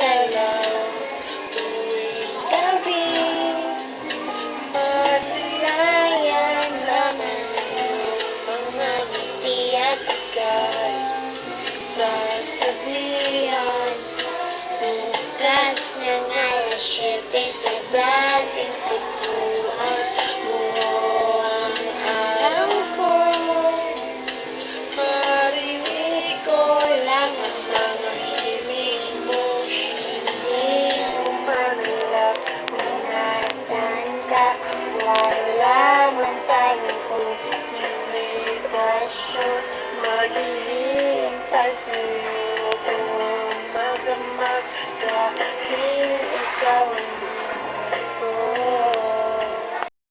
galaw tuwing gabi. Masilayan lamang iyong mga ngiti at ika'y sasabihan. Bukas ng alas 7 sa dating tagpuan, buo ang araw ko. Marinig ko lamang ang himig mo, hindi mo magalap kung nasaan ka. Wala man tayong komunikasyon, magiging kasi